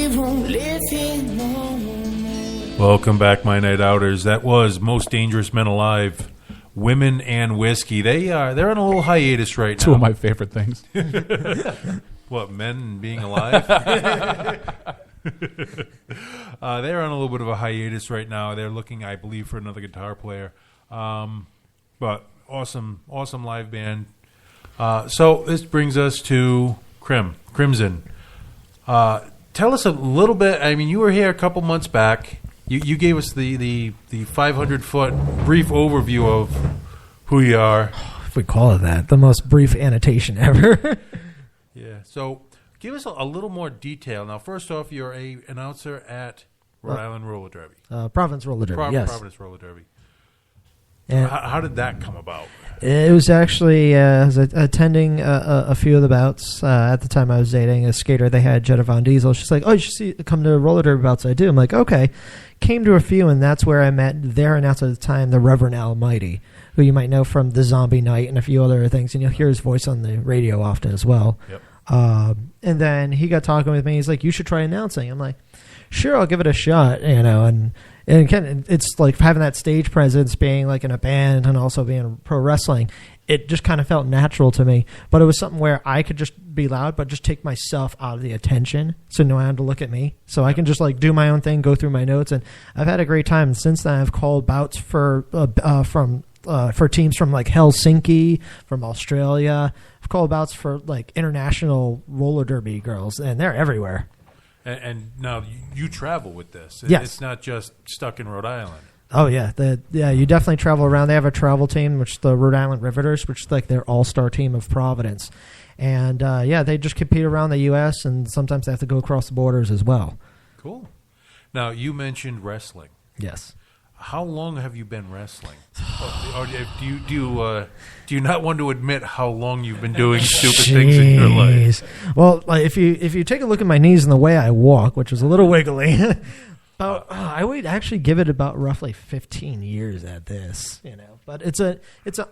won't live here no more. Welcome back, my night outers. That was Most Dangerous Men Alive, Women and Whiskey. They're on a little hiatus right now. Two of my favorite things. What, men being alive? They're on a little bit of a hiatus right now. They're looking, I believe, for another guitar player. But awesome live band. So this brings us to Crimson. Tell us a little bit. I mean, you were here a couple months back. You gave us the 500-foot brief overview of who you are. If we call it that, the most brief annotation ever. Yeah. So give us a little more detail. Now, first off, you're a announcer at Rhode Island Roller Derby. Providence Roller Derby, yes. Providence Roller Derby. And How did that come about? it was actually I was attending a few of the bouts. At the time I was dating a skater. They had Jetta Von Diesel. She's like, oh, you should come to roller derby bouts. I do. I'm like, okay. Came to a few, and that's where I met their announcer at the time, the Reverend Almighty, who you might know from the Zombie Night and a few other things. And you'll hear his voice on the radio often as well. Yep. And then he got talking with me. He's like, you should try announcing. I'm like, sure, I'll give it a shot, and again, it's like having that stage presence, being like in a band and also being pro wrestling. It just kind of felt natural to me, but it was something where I could just be loud, but just take myself out of the attention, so no one had to look at me. So I can just like do my own thing, go through my notes, and I've had a great time. And since then, I've called bouts for teams from like Helsinki, from Australia. I've called bouts for like international roller derby girls, and they're everywhere. And now you travel with this. Yes. It's not just stuck in Rhode Island. Oh, yeah. You definitely travel around. They have a travel team, which is the Rhode Island Riveters, which is like their all-star team of Providence. And, they just compete around the U.S., and sometimes they have to go across the borders as well. Cool. Now, you mentioned wrestling. Yes. How long have you been wrestling? Or do you not want to admit how long you've been doing stupid things in your life? Well, if you take a look at my knees and the way I walk, which is a little wiggly, I would actually give it about roughly 15 years at this, But it's an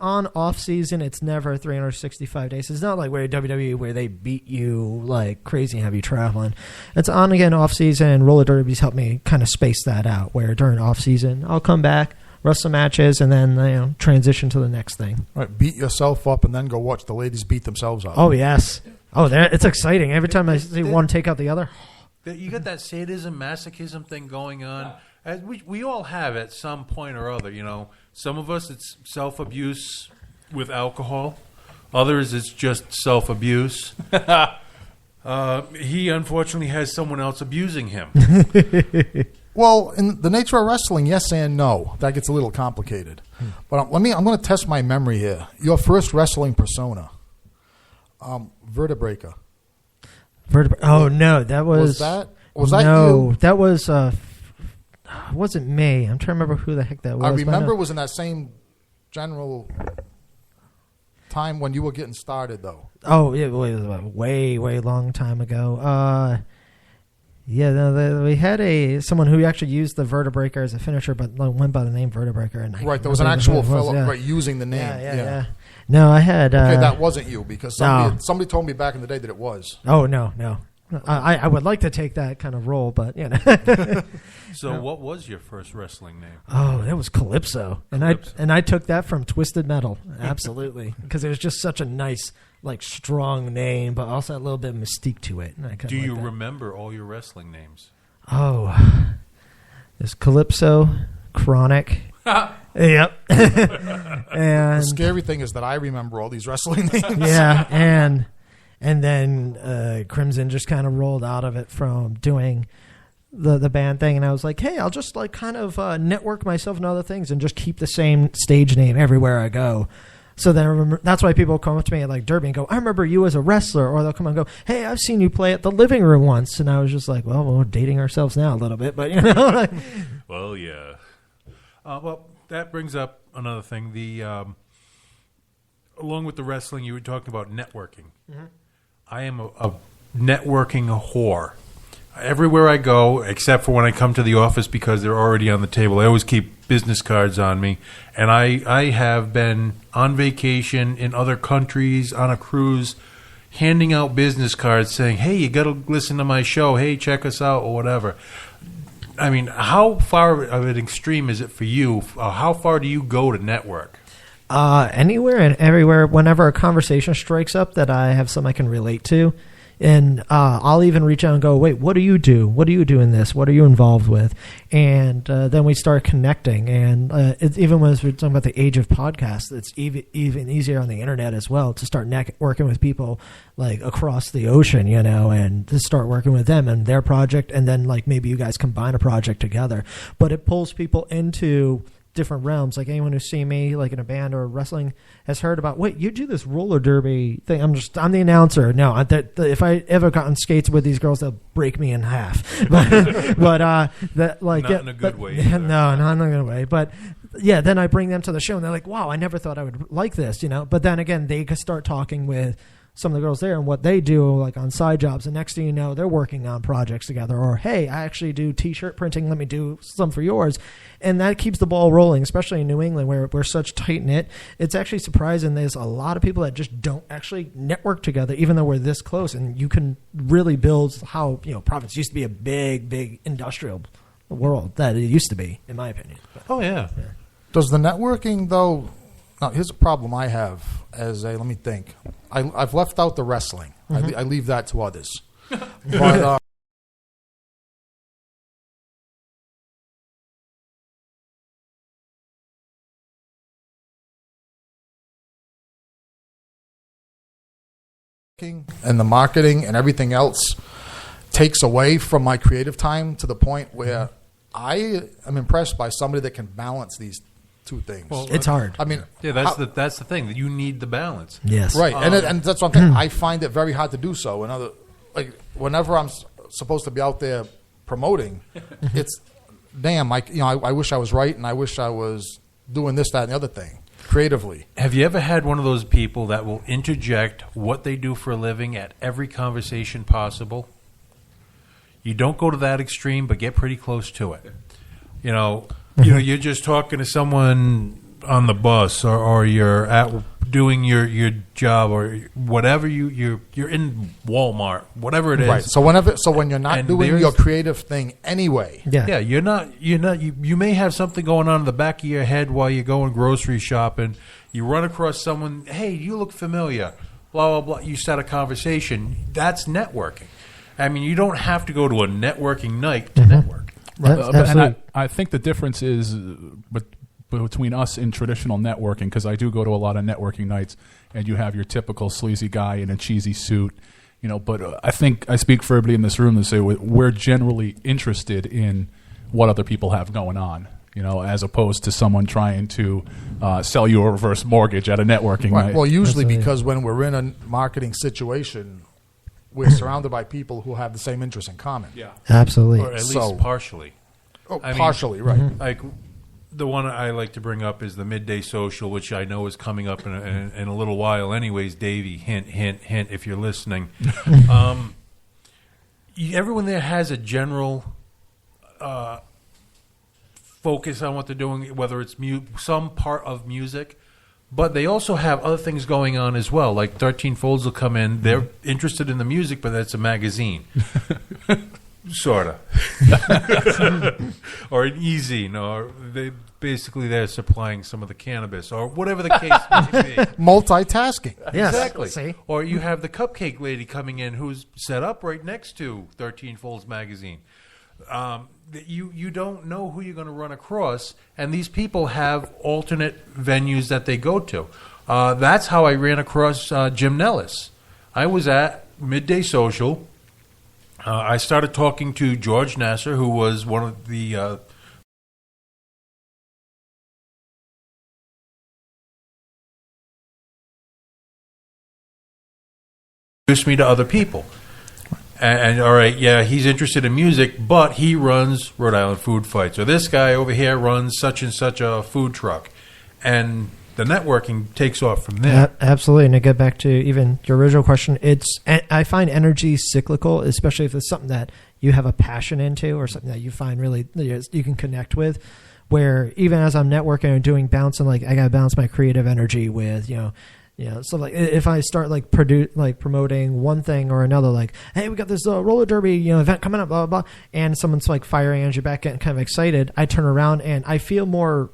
on-off season. It's never 365 days. It's not like where WWE where they beat you like crazy and have you traveling. It's on again off season, and roller derbies help me kind of space that out. Where during off season, I'll come back, wrestle matches, and then transition to the next thing. Right, beat yourself up and then go watch the ladies beat themselves up. Oh yes. Oh, it's exciting. Every time I see one take out the other. You got that sadism, masochism thing going on. As we all have at some point or other, Some of us, it's self-abuse with alcohol. Others, it's just self-abuse. He, unfortunately, has someone else abusing him. Well, in the nature of wrestling, yes and no. That gets a little complicated. But I'm going to test my memory here. Your first wrestling persona, Vertebreaker. Oh no, that was that no, you? That was it wasn't me. I'm trying to remember who the heck that was. I remember it was in that same general time when you were getting started, though. Oh, it was a way long time ago. We had someone who actually used the Vertebreaker as a finisher, but went by the name Vertebreaker. And right, there was an actual fellow using the name. Yeah. No, I had. Okay, that wasn't you because somebody told me back in the day that it was. Oh no. I would like to take that kind of role, but So, what was your first wrestling name? Oh, it was Calypso, and I took that from Twisted Metal, absolutely, because it was just such a nice, like, strong name, but also a little bit of mystique to it. And Do you remember all your wrestling names? Oh, there's Calypso, Chronic. Yep. And the scary thing is that I remember all these wrestling names. Yeah, and then Crimson just kind of rolled out of it from doing the band thing, and I was like, hey, I'll just like kind of network myself and other things and just keep the same stage name everywhere I go. So then I remember, that's why people come up to me at like Derby and go, I remember you as a wrestler, or they'll come and go, hey, I've seen you play at the Living Room once, and I was just like, well, we're dating ourselves now a little bit, but Well, yeah. Well, that brings up another thing. The along with the wrestling, you were talking about networking. Mm-hmm. I am a networking whore. Everywhere I go, except for when I come to the office because they're already on the table, I always keep business cards on me. And I have been on vacation in other countries, on a cruise, handing out business cards saying, "Hey, you got to listen to my show. Hey, check us out," or whatever. I mean, how far of an extreme is it for you? How far do you go to network? Anywhere and everywhere. Whenever a conversation strikes up that I have something I can relate to, and I'll even reach out and go, "Wait, what do you do? What do you do in this? What are you involved with?" And then we start connecting. And it's, even when we're talking about the age of podcasts, it's even easier on the internet as well to start working with people like across the ocean, you know, and to start working with them and their project, and then like maybe you guys combine a project together. But it pulls people into different realms. Like anyone who's seen me like in a band or wrestling has heard about, wait, you do this roller derby thing. I'm the announcer. No, if I ever got on skates with these girls, they'll break me in half. but that like not in a good way. No, not in a good way. But yeah, then I bring them to the show and they're like, wow, I never thought I would like this, you know. But then again, they start talking with some of the girls there and what they do like on side jobs, and next thing you know, they're working on projects together. Or hey, I actually do t-shirt printing, let me do some for yours. And that keeps the ball rolling, especially in New England where we're such tight knit. It's actually surprising there's a lot of people that just don't actually network together, even though we're this close. And you can really build how, you know, Providence used to be a big industrial world that it used to be, in my opinion. Oh yeah. Does the networking though? Now, here's a problem I have let me think. I've left out the wrestling. Mm-hmm. I leave that to others. But and the marketing and everything else takes away from my creative time to the point where I am impressed by somebody that can balance these two things. Well, It's hard. I mean, Yeah, that's the thing, that you need the balance. Yes. right, and that's what I'm saying. I find it very hard to do so. Whenever I'm supposed to be out there promoting, it's damn. I wish I was right, and I wish I was doing this, that, and the other thing creatively. Have you ever had one of those people that will interject what they do for a living at every conversation possible? You don't go to that extreme, but get pretty close to it. You know, you're just talking to someone on the bus, or you're at doing your job, or whatever you're in Walmart, whatever it is. Right. So when you're not And doing your creative thing anyway, Yeah. Yeah, you may have something going on in the back of your head while you're going grocery shopping. You run across someone, hey, you look familiar, blah, blah, blah. You start a conversation. That's networking. I mean, you don't have to go to a networking night to network. That's And absolutely. I think the difference is between us in traditional networking, because I do go to a lot of networking nights, and you have your typical sleazy guy in a cheesy suit, you know. But I think I speak for everybody in this room to say we're generally interested in what other people have going on, you know, as opposed to someone trying to sell you a reverse mortgage at a networking right. night. Well, usually Absolutely. because when we're in a marketing situation, we're surrounded by people who have the same interests in common. yeah. Absolutely. Or at least So- partially. Oh, I mean- partially, right. Like, the one I like to bring up is the Midday Social, which I know is coming up in a little while. Anyways, Davey, hint, if you're listening. Everyone there has a general focus on what they're doing, whether it's some part of music, but they also have other things going on as well. Like 13 Folds will come in. They're interested in the music, but that's a magazine. Sort of. Or an e-zine, or they're supplying some of the cannabis, or whatever the case may be. Multitasking. Yes. Exactly. See? Or you have the cupcake lady coming in who's set up right next to 13 Folds magazine. You don't know who you're going to run across, and these people have alternate venues that they go to. That's how I ran across Jim Nellis. I was at Midday Social. I started talking to George Nasser, who was one of the introduced me to other people. And all right, yeah, he's interested in music, but he runs Rhode Island Food Fights. Or this guy over here runs such and such a food truck. And the networking takes off from there. Absolutely. And to get back to even your original question, I find energy cyclical, especially if it's something that you have a passion into or something that you find really you can connect with. Where even as I'm networking and doing bouncing, like I got to balance my creative energy with, Yeah, so like if I start like promoting one thing or another, like, hey, we got this roller derby event coming up, blah blah blah, and someone's like firing energy back, getting kind of excited, I turn around and I feel more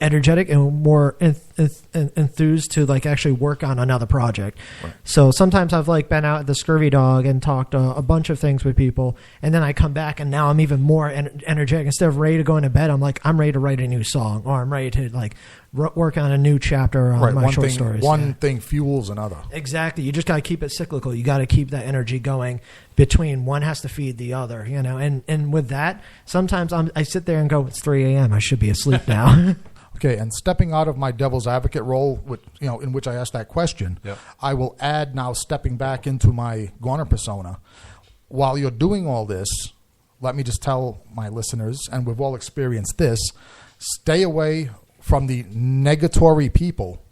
energetic and more enthused to like actually work on another project. Right. So sometimes I've like been out at the Scurvy Dog and talked a bunch of things with people, and then I come back and now I'm even more energetic. Instead of ready to go into bed, I'm ready to write a new song, or I'm ready to like work on a new chapter on my short stories. One thing fuels another. Exactly. You just got to keep it cyclical. You got to keep that energy going between one has to feed the other, and with that, sometimes I sit there and go, it's 3 a.m. I should be asleep now. Okay, and stepping out of my devil's advocate role, in which I asked that question, yep. I will add now stepping back into my Gorner persona. While you're doing all this, let me just tell my listeners, and we've all experienced this, stay away from the negatory people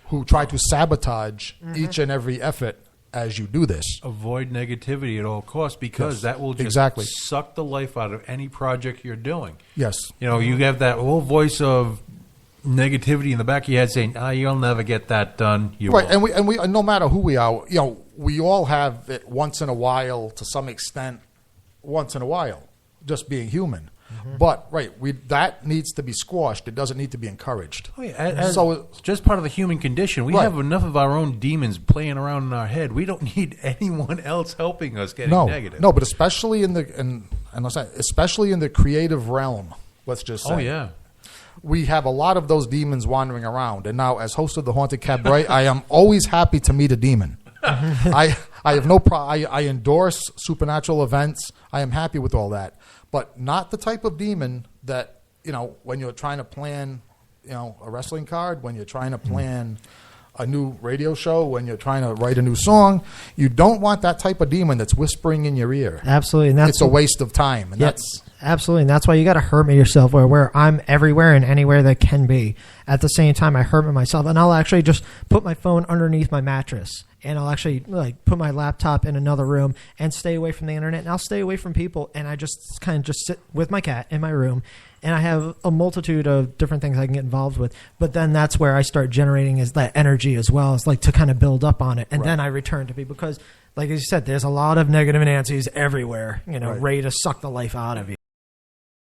who try to sabotage each and every effort as you do this. Avoid negativity at all costs, because that will just suck the life out of any project you're doing. Yes. You have that whole voice of negativity in the back of your head saying, you'll never get that done. You right, will. and we no matter who we are, we all have it once in a while, to some extent, just being human. Mm-hmm. But that needs to be squashed. It doesn't need to be encouraged. Oh, yeah. So it's just part of the human condition. We have enough of our own demons playing around in our head. We don't need anyone else helping us getting negative. No, but especially in the creative realm. Let's just say. Oh yeah. We have a lot of those demons wandering around, and now as host of the Haunted Cabaret, I am always happy to meet a demon. I have no problem. I endorse supernatural events. I am happy with all that. But not the type of demon that, when you're trying to plan, a wrestling card, when you're trying to plan a new radio show, when you're trying to write a new song, you don't want that type of demon that's whispering in your ear. Absolutely. And it's a waste of time. And absolutely. And that's why you got to hermit yourself where I'm everywhere and anywhere that can be. At the same time, I hermit myself, and I'll actually just put my phone underneath my mattress. And I'll actually put my laptop in another room and stay away from the internet. And I'll stay away from people. And I just kind of just sit with my cat in my room. And I have a multitude of different things I can get involved with. But then that's where I start generating is that energy as well. It's to kind of build up on it. And then I return to people because, like you said, there's a lot of negative Nancy's everywhere, ready to suck the life out of you.